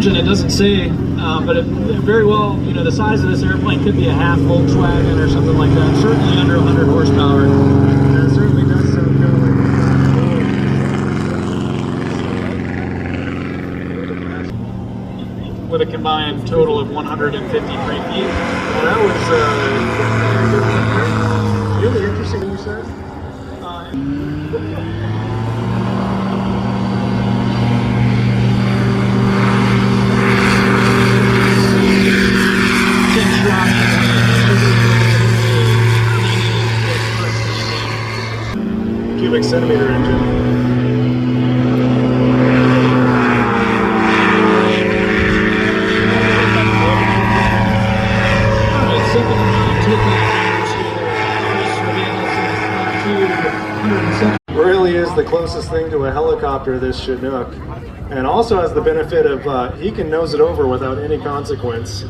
engine, it doesn't say, but it very well, you know, the size of this airplane could be a half Volkswagen or something like that. Certainly under 100 horsepower. That certainly does sound kind of like With a combined total of 153 feet. well, that was really interesting, you said? Cubic centimeter engine. Really is the closest thing to a helicopter, this Chinook, and also has the benefit of he can nose it over without any consequence.